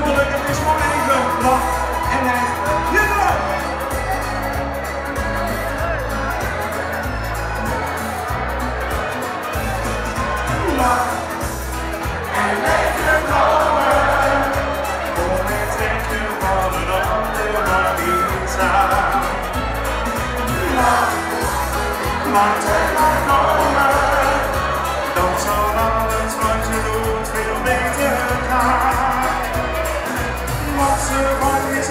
hopelijk het is gewoon even lach en hij jubelen. Lach en lekker komen. Kom en trek je van een ander maar niet aan. Lach, maar trek maar komen. Dan zal alles wat je doet veel beter gaan. Wat ze van je